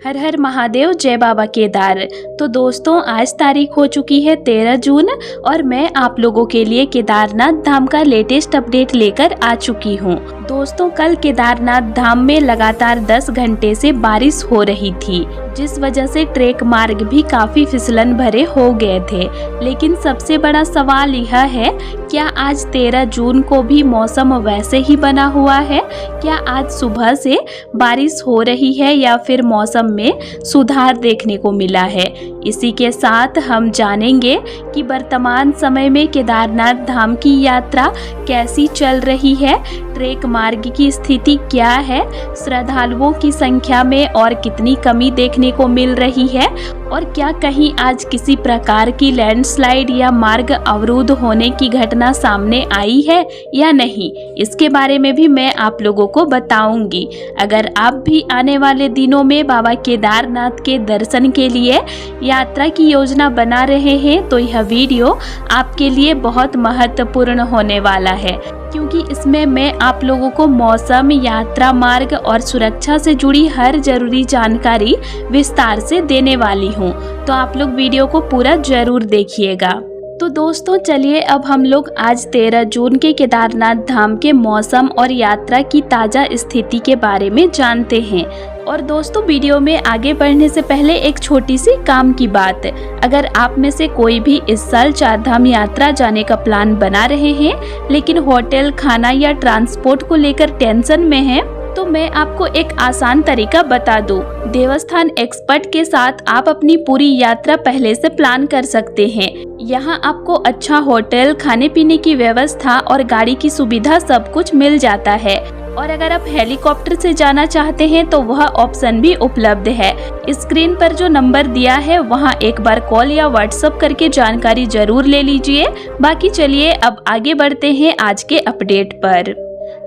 हर हर महादेव, जय बाबा केदार। तो दोस्तों, आज तारीख हो चुकी है 13 जून और मैं आप लोगों के लिए केदारनाथ धाम का लेटेस्ट अपडेट लेकर आ चुकी हूँ। दोस्तों, कल केदारनाथ धाम में लगातार 10 घंटे से बारिश हो रही थी, जिस वजह से ट्रेक मार्ग भी काफी फिसलन भरे हो गए थे। लेकिन सबसे बड़ा सवाल यह है, क्या आज 13 जून को भी मौसम वैसे ही बना हुआ है? क्या आज सुबह से बारिश हो रही है या फिर मौसम में सुधार देखने को मिला है? इसी के साथ हम जानेंगे कि वर्तमान समय में केदारनाथ धाम की यात्रा कैसी चल रही है, ट्रेक मार्ग की स्थिति क्या है, श्रद्धालुओं की संख्या में और कितनी कमी देखने को मिल रही है और क्या कहीं आज किसी प्रकार की लैंडस्लाइड या मार्ग अवरुद्ध होने की घटना सामने आई है या नहीं, इसके बारे में भी मैं आप लोगों को बताऊंगी। अगर आप भी आने वाले दिनों में बाबा केदारनाथ के दर्शन के लिए यात्रा की योजना बना रहे हैं तो यह वीडियो आपके लिए बहुत महत्वपूर्ण होने वाला है, क्योंकि इसमें मैं आप लोगों को मौसम, यात्रा मार्ग और सुरक्षा से जुड़ी हर जरूरी जानकारी विस्तार से देने वाली हूँ। तो आप लोग वीडियो को पूरा जरूर देखिएगा। तो दोस्तों, चलिए अब हम लोग आज 13 जून के केदारनाथ धाम के मौसम और यात्रा की ताज़ा स्थिति के बारे में जानते हैं। और दोस्तों, वीडियो में आगे बढ़ने से पहले एक छोटी सी काम की बात। अगर आप में से कोई भी इस साल 4 धाम यात्रा जाने का प्लान बना रहे हैं, लेकिन होटल, खाना या ट्रांसपोर्ट को लेकर टेंशन में है, तो मैं आपको एक आसान तरीका बता दूं। देवस्थान एक्सपर्ट के साथ आप अपनी पूरी यात्रा पहले से प्लान कर सकते हैं। यहाँ आपको अच्छा होटल, खाने पीने की व्यवस्था और गाड़ी की सुविधा सब कुछ मिल जाता है। और अगर आप हेलीकॉप्टर से जाना चाहते हैं तो वह ऑप्शन भी उपलब्ध है। स्क्रीन पर जो नंबर दिया है वहां एक बार कॉल या व्हाट्सएप करके जानकारी जरूर ले लीजिए। बाकी चलिए अब आगे बढ़ते हैं आज के अपडेट पर।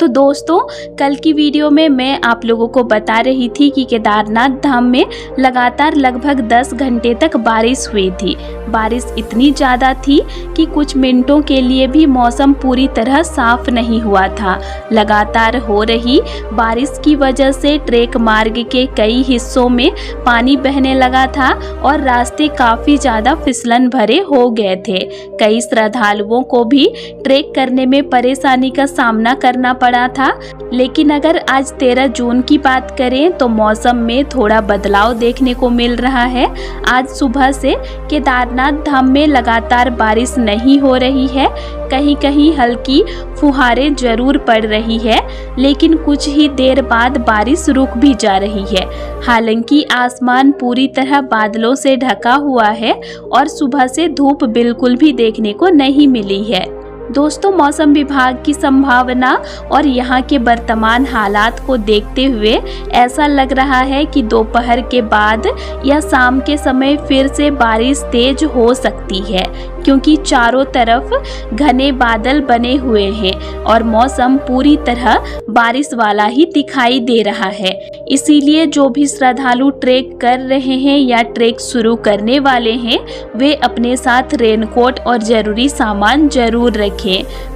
तो दोस्तों, कल की वीडियो में मैं आप लोगों को बता रही थी कि केदारनाथ धाम में लगातार लगभग 10 घंटे तक बारिश हुई थी। बारिश इतनी ज़्यादा थी कि कुछ मिनटों के लिए भी मौसम पूरी तरह साफ नहीं हुआ था। लगातार हो रही बारिश की वजह से ट्रेक मार्ग के कई हिस्सों में पानी बहने लगा था और रास्ते काफ़ी ज़्यादा फिसलन भरे हो गए थे। कई श्रद्धालुओं को भी ट्रेक करने में परेशानी का सामना करना पड़ा था। लेकिन अगर आज 13 जून की बात करें तो मौसम में थोड़ा बदलाव देखने को मिल रहा है। आज सुबह से केदारनाथ धाम में लगातार बारिश नहीं हो रही है। कहीं कहीं हल्की फुहारें जरूर पड़ रही है, लेकिन कुछ ही देर बाद बारिश रुक भी जा रही है। हालांकि आसमान पूरी तरह बादलों से ढका हुआ है और सुबह से धूप बिल्कुल भी देखने को नहीं मिली है। दोस्तों, मौसम विभाग की संभावना और यहाँ के वर्तमान हालात को देखते हुए ऐसा लग रहा है कि दोपहर के बाद या शाम के समय फिर से बारिश तेज हो सकती है, क्योंकि चारों तरफ घने बादल बने हुए हैं और मौसम पूरी तरह बारिश वाला ही दिखाई दे रहा है। इसीलिए जो भी श्रद्धालु ट्रेक कर रहे हैं या ट्रेक शुरू करने वाले हैं, वे अपने साथ रेनकोट और जरूरी सामान जरूर रखें।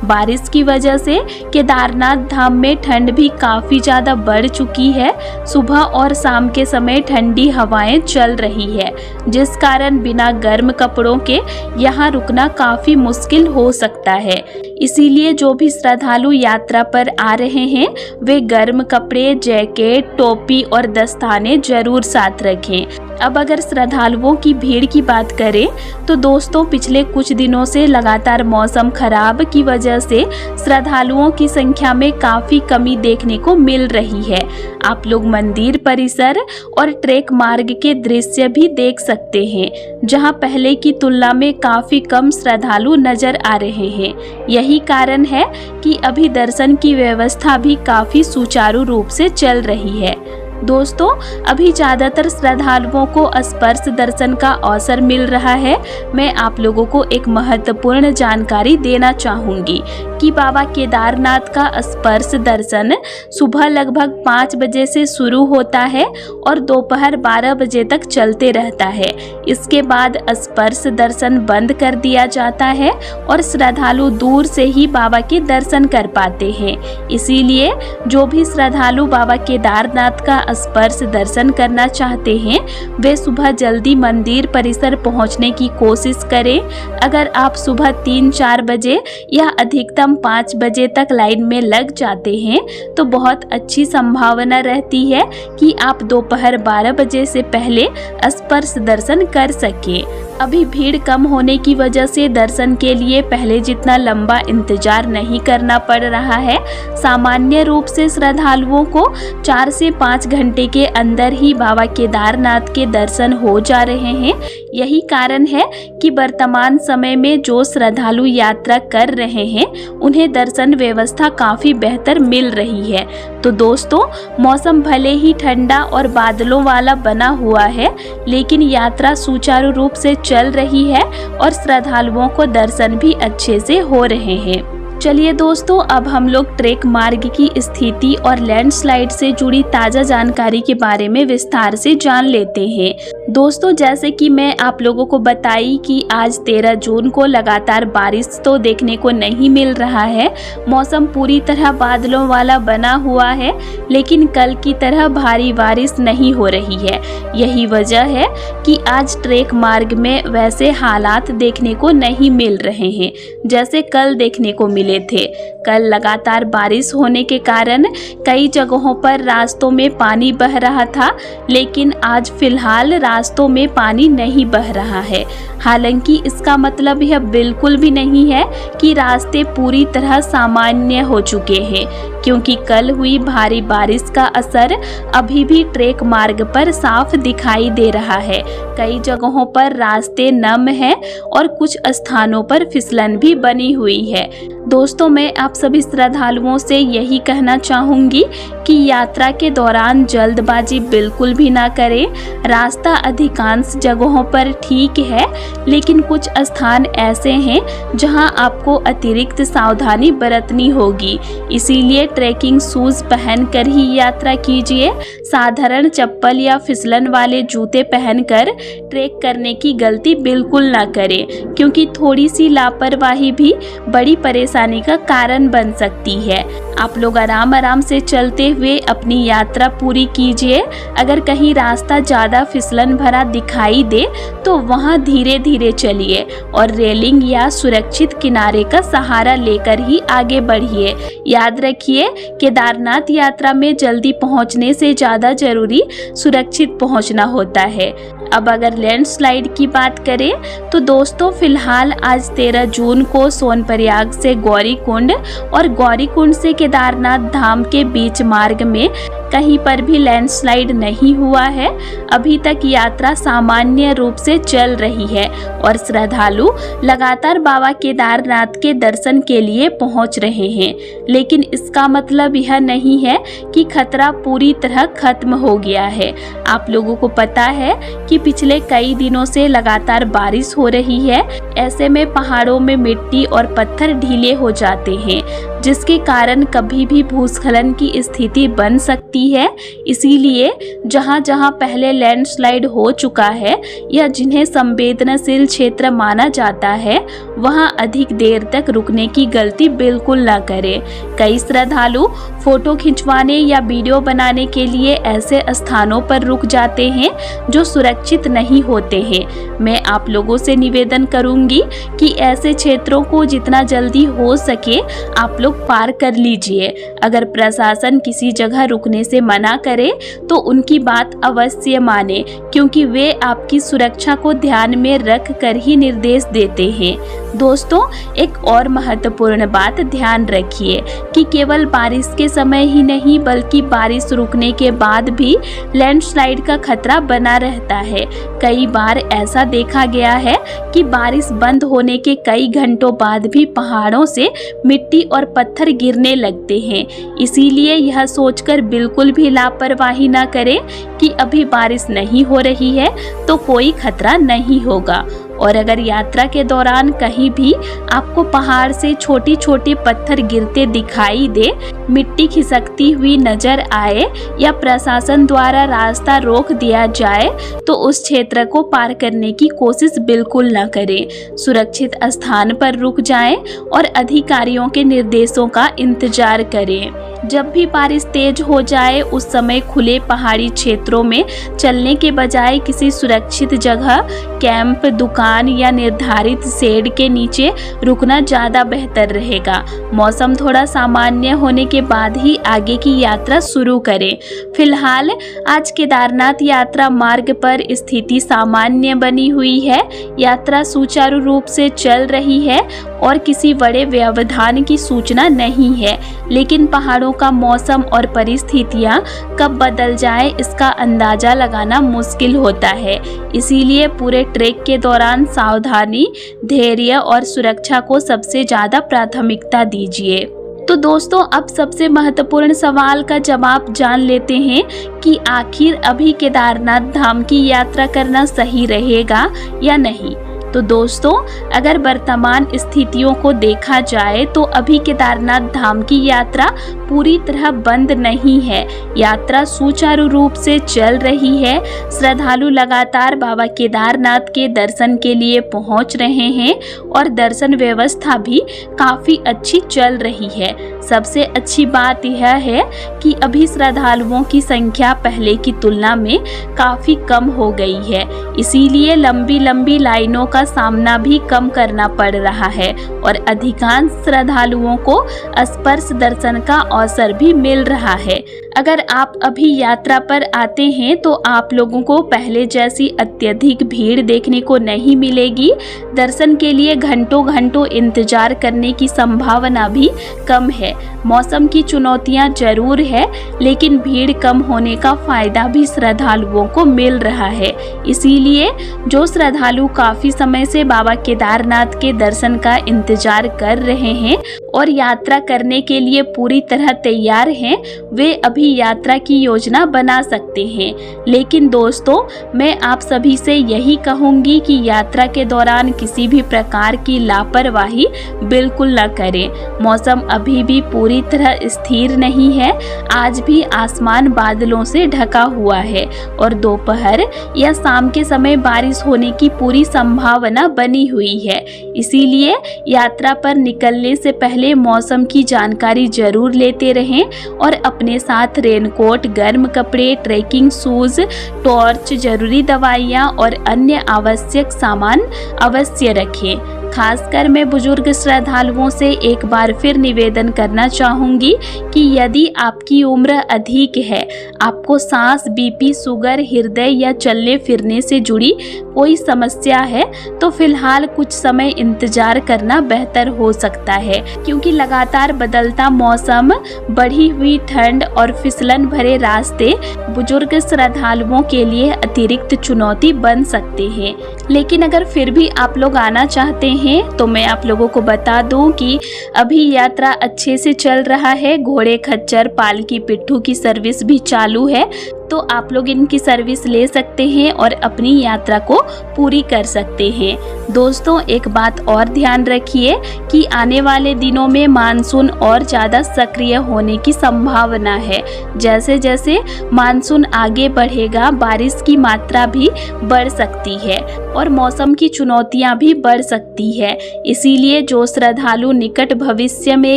बारिश की वजह से केदारनाथ धाम में ठंड भी काफी ज्यादा बढ़ चुकी है। सुबह और शाम के समय ठंडी हवाएं चल रही है, जिस कारण बिना गर्म कपड़ों के यहाँ रुकना काफी मुश्किल हो सकता है। इसीलिए जो भी श्रद्धालु यात्रा पर आ रहे हैं, वे गर्म कपड़े, जैकेट, टोपी और दस्ताने जरूर साथ रखें। अब अगर श्रद्धालुओं की भीड़ की बात करें तो दोस्तों, पिछले कुछ दिनों से लगातार मौसम खराब की वजह से श्रद्धालुओं की संख्या में काफ़ी कमी देखने को मिल रही है। आप लोग मंदिर परिसर और ट्रेक मार्ग के दृश्य भी देख सकते हैं, जहां पहले की तुलना में काफ़ी कम श्रद्धालु नजर आ रहे हैं। यही कारण है कि अभी दर्शन की व्यवस्था भी काफ़ी सुचारू रूप से चल रही है। दोस्तों, अभी ज़्यादातर श्रद्धालुओं को स्पर्श दर्शन का अवसर मिल रहा है। मैं आप लोगों को एक महत्वपूर्ण जानकारी देना चाहूँगी कि बाबा केदारनाथ का स्पर्श दर्शन सुबह लगभग 5 बजे से शुरू होता है और दोपहर 12 बजे तक चलते रहता है। इसके बाद स्पर्श दर्शन बंद कर दिया जाता है और श्रद्धालु दूर से ही बाबा के दर्शन कर पाते हैं। इसीलिए जो भी श्रद्धालु बाबा केदारनाथ का स्पर्श दर्शन करना चाहते हैं वे सुबह जल्दी मंदिर परिसर पहुंचने की कोशिश करें। अगर आप सुबह 3-4 बजे या अधिकतम 5 बजे तक लाइन में लग जाते हैं तो बहुत अच्छी संभावना रहती है कि आप दोपहर 12 बजे से पहले स्पर्श दर्शन कर सकें। अभी भीड़ कम होने की वजह से दर्शन के लिए पहले जितना लंबा इंतजार नहीं करना पड़ रहा है। सामान्य रूप से श्रद्धालुओं को 4 से 5 घंटे के अंदर ही बाबा केदारनाथ के दर्शन हो जा रहे हैं। यही कारण है कि वर्तमान समय में जो श्रद्धालु यात्रा कर रहे हैं उन्हें दर्शन व्यवस्था काफ़ी बेहतर मिल रही है। तो दोस्तों, मौसम भले ही ठंडा और बादलों वाला बना हुआ है, लेकिन यात्रा सुचारू रूप से चल रही है और श्रद्धालुओं को दर्शन भी अच्छे से हो रहे हैं। चलिए दोस्तों, अब हम लोग ट्रेक मार्ग की स्थिति और लैंडस्लाइड से जुड़ी ताज़ा जानकारी के बारे में विस्तार से जान लेते हैं। दोस्तों, जैसे कि मैं आप लोगों को बताई कि आज 13 जून को लगातार बारिश तो देखने को नहीं मिल रहा है। मौसम पूरी तरह बादलों वाला बना हुआ है, लेकिन कल की तरह भारी बारिश नहीं हो रही है। यही वजह है कि आज ट्रेक मार्ग में वैसे हालात देखने को नहीं मिल रहे हैं जैसे कल देखने को मिले थे। कल लगातार बारिश होने के कारण कई जगहों पर रास्तों में पानी बह रहा था, लेकिन आज फिलहाल रास्तों में पानी नहीं बह रहा है। हालांकि इसका मतलब यह बिल्कुल भी नहीं है कि रास्ते पूरी तरह सामान्य हो चुके हैं, क्योंकि कल हुई भारी बारिश का असर अभी भी ट्रेक मार्ग पर साफ दिखाई दे रहा है। कई जगहों पर रास्ते नम हैं और कुछ स्थानों पर फिसलन भी बनी हुई है। दोस्तों, मैं आप सभी श्रद्धालुओं से यही कहना चाहूँगी कि यात्रा के दौरान जल्दबाजी बिल्कुल भी ना करें। रास्ता अधिकांश जगहों पर ठीक है, लेकिन कुछ स्थान ऐसे हैं जहां आपको अतिरिक्त सावधानी बरतनी होगी। इसीलिए ट्रैकिंग शूज पहनकर ही यात्रा कीजिए। साधारण चप्पल या फिसलन वाले जूते पहनकर ट्रैक करने की गलती बिल्कुल ना करें, क्योंकि थोड़ी सी लापरवाही भी बड़ी परेशानी का कारण बन सकती है। आप लोग आराम आराम से चलते हुए अपनी यात्रा पूरी कीजिए। अगर कहीं रास्ता ज़्यादा फिसलन भरा दिखाई दे तो वहां धीरे धीरे चलिए और रेलिंग या सुरक्षित किनारे का सहारा लेकर ही आगे बढ़िए। याद रखिए, केदारनाथ यात्रा में जल्दी पहुंचने से ज़्यादा जरूरी सुरक्षित पहुंचना होता है। अब अगर लैंडस्लाइड की बात करें तो दोस्तों, फिलहाल आज 13 जून को सोनप्रयाग से गौरीकुंड और गौरीकुंड से केदारनाथ धाम के बीच मार्ग में कहीं पर भी लैंडस्लाइड नहीं हुआ है। अभी तक यात्रा सामान्य रूप से चल रही है और श्रद्धालु लगातार बाबा केदारनाथ के दर्शन के लिए पहुंच रहे हैं। लेकिन इसका मतलब यह नहीं है कि खतरा पूरी तरह खत्म हो गया है। आप लोगों को पता है कि पिछले कई दिनों से लगातार बारिश हो रही है। ऐसे में पहाड़ों में मिट्टी और पत्थर ढीले हो जाते हैं, जिसके कारण कभी भी भूस्खलन की स्थिति बन सकती है। इसीलिए जहां जहां पहले लैंडस्लाइड हो चुका है या जिन्हें संवेदनशील क्षेत्र माना जाता है, वहां अधिक देर तक रुकने की गलती बिल्कुल ना करें। कई श्रद्धालु फोटो खिंचवाने या वीडियो बनाने के लिए ऐसे स्थानों पर रुक जाते हैं जो सुरक्षित नहीं होते हैं। मैं आप लोगों से निवेदन करूंगी कि ऐसे क्षेत्रों को जितना जल्दी हो सके आप लोग पार कर लीजिए। अगर प्रशासन किसी जगह रुकने से मना करे तो उनकी बात अवश्य माने, क्योंकि वे आपकी सुरक्षा को ध्यान में रख कर ही निर्देश देते हैं। दोस्तों, एक और महत्वपूर्ण बात ध्यान रखिए कि केवल बारिश के समय ही नहीं बल्कि बारिश रुकने के बाद भी लैंडस्लाइड का खतरा बना रहता है। कई बार ऐसा देखा गया है कि बारिश बंद होने के कई घंटों बाद भी पहाड़ों से मिट्टी और पत्थर गिरने लगते हैं। इसीलिए यह सोचकर बिल्कुल भी लापरवाही ना करें कि अभी बारिश नहीं हो रही है तो कोई खतरा नहीं होगा। और अगर यात्रा के दौरान कहीं भी आपको पहाड़ से छोटे छोटे पत्थर गिरते दिखाई दे, मिट्टी खिसकती हुई नजर आए या प्रशासन द्वारा रास्ता रोक दिया जाए तो उस क्षेत्र को पार करने की कोशिश बिल्कुल न करें। सुरक्षित स्थान पर रुक जाएं और अधिकारियों के निर्देशों का इंतजार करें। जब भी बारिश तेज हो जाए उस समय खुले पहाड़ी क्षेत्रों में चलने के बजाय किसी सुरक्षित जगह, कैंप, दुकान या निर्धारित शेड के नीचे रुकना ज़्यादा बेहतर रहेगा। मौसम थोड़ा सामान्य होने के बाद ही आगे की यात्रा शुरू करें। फिलहाल आज केदारनाथ यात्रा मार्ग पर स्थिति सामान्य बनी हुई है। यात्रा सुचारू रूप से चल रही है और किसी बड़े व्यवधान की सूचना नहीं है, लेकिन पहाड़ों का मौसम और परिस्थितियां कब बदल जाए इसका अंदाजा लगाना मुश्किल होता है। इसीलिए पूरे ट्रैक के दौरान सावधानी, धैर्य और सुरक्षा को सबसे ज़्यादा प्राथमिकता दीजिए। तो दोस्तों, अब सबसे महत्वपूर्ण सवाल का जवाब जान लेते हैं कि आखिर अभी केदारनाथ धाम की यात्रा करना सही रहेगा या नहीं। तो दोस्तों, अगर वर्तमान स्थितियों को देखा जाए तो अभी केदारनाथ धाम की यात्रा पूरी तरह बंद नहीं है। यात्रा सुचारू रूप से चल रही है। श्रद्धालु लगातार बाबा केदारनाथ के दर्शन के लिए पहुंच रहे हैं और दर्शन व्यवस्था भी काफ़ी अच्छी चल रही है। सबसे अच्छी बात यह है कि अभी श्रद्धालुओं की संख्या पहले की तुलना में काफ़ी कम हो गई है। इसीलिए लंबी लंबी लाइनों का सामना भी कम करना पड़ रहा है और अधिकांश श्रद्धालुओं को स्पर्श दर्शन का अवसर भी मिल रहा है। अगर आप अभी यात्रा पर आते हैं तो आप लोगों को पहले जैसी अत्यधिक भीड़ देखने को नहीं मिलेगी। दर्शन के लिए घंटों घंटों इंतजार करने की संभावना भी कम है। मौसम की चुनौतियां जरूर है, लेकिन भीड़ कम होने का फायदा भी श्रद्धालुओं को मिल रहा है। इसीलिए जो श्रद्धालु काफी समय से बाबा केदारनाथ के दर्शन का इंतजार कर रहे हैं और यात्रा करने के लिए पूरी तरह तैयार हैं, वे अभी यात्रा की योजना बना सकते हैं। लेकिन दोस्तों, मैं आप सभी से यही कहूंगी कि यात्रा के दौरान किसी भी प्रकार की लापरवाही बिल्कुल न करें। मौसम अभी भी पूरी तरह स्थिर नहीं है। आज भी आसमान बादलों से ढका हुआ है और दोपहर या शाम के समय बारिश होने की पूरी संभावना बनी हुई है। इसीलिए यात्रा पर निकलने से पहले मौसम की जानकारी जरूर लेते रहें और अपने साथ रेनकोट, गर्म कपड़े, ट्रैकिंग शूज, टॉर्च, जरूरी दवाइयाँ और अन्य आवश्यक सामान अवश्य रखें। खासकर मैं बुजुर्ग श्रद्धालुओं से एक बार फिर निवेदन करना चाहूँगी कि यदि आपकी उम्र अधिक है, आपको सांस, बीपी, शुगर, हृदय या चलने फिरने से जुड़ी कोई समस्या है तो फिलहाल कुछ समय इंतजार करना बेहतर हो सकता है, क्योंकि लगातार बदलता मौसम, बढ़ी हुई ठंड और फिसलन भरे रास्ते बुजुर्ग श्रद्धालुओं के लिए अतिरिक्त चुनौती बन सकते हैं। लेकिन अगर फिर भी आप लोग आना चाहते हैं तो मैं आप लोगों को बता दूं कि अभी यात्रा अच्छे से चल रहा है। घोड़े, खच्चर, पालकी, पिट्ठू की सर्विस भी चालू है, तो आप लोग इनकी सर्विस ले सकते हैं और अपनी यात्रा को पूरी कर सकते हैं। दोस्तों, एक बात और ध्यान रखिए कि आने वाले दिनों में मानसून और ज़्यादा सक्रिय होने की संभावना है। जैसे जैसे मानसून आगे बढ़ेगा, बारिश की मात्रा भी बढ़ सकती है और मौसम की चुनौतियां भी बढ़ सकती है। इसीलिए जो श्रद्धालु निकट भविष्य में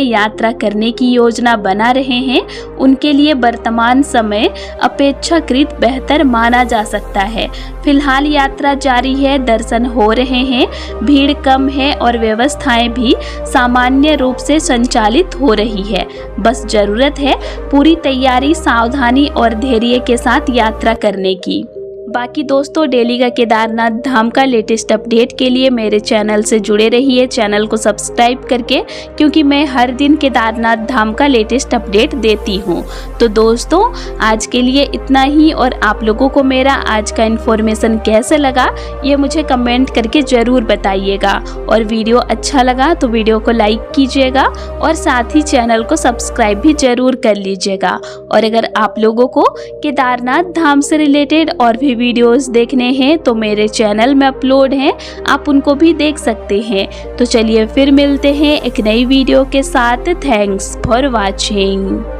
यात्रा करने की योजना बना रहे हैं, उनके लिए वर्तमान समय अपेक्षाकृत बेहतर माना जा सकता है। फिलहाल यात्रा जारी है, दर्शन हो रहे हैं, भीड़ कम है और व्यवस्थाएं भी सामान्य रूप से संचालित हो रही है। बस जरूरत है पूरी तैयारी, सावधानी और धैर्य के साथ यात्रा करने की। बाकी दोस्तों, डेली का केदारनाथ धाम का लेटेस्ट अपडेट के लिए मेरे चैनल से जुड़े रहिए, चैनल को सब्सक्राइब करके, क्योंकि मैं हर दिन केदारनाथ धाम का लेटेस्ट अपडेट देती हूँ। तो दोस्तों, आज के लिए इतना ही और आप लोगों को मेरा आज का इन्फॉर्मेशन कैसे लगा ये मुझे कमेंट करके ज़रूर बताइएगा। और वीडियो अच्छा लगा तो वीडियो को लाइक कीजिएगा और साथ ही चैनल को सब्सक्राइब भी ज़रूर कर लीजिएगा। और अगर आप लोगों को केदारनाथ धाम से रिलेटेड और भी वीडियोस देखने हैं तो मेरे चैनल में अपलोड हैं, आप उनको भी देख सकते हैं। तो चलिए फिर मिलते हैं एक नई वीडियो के साथ। Thanks for watching.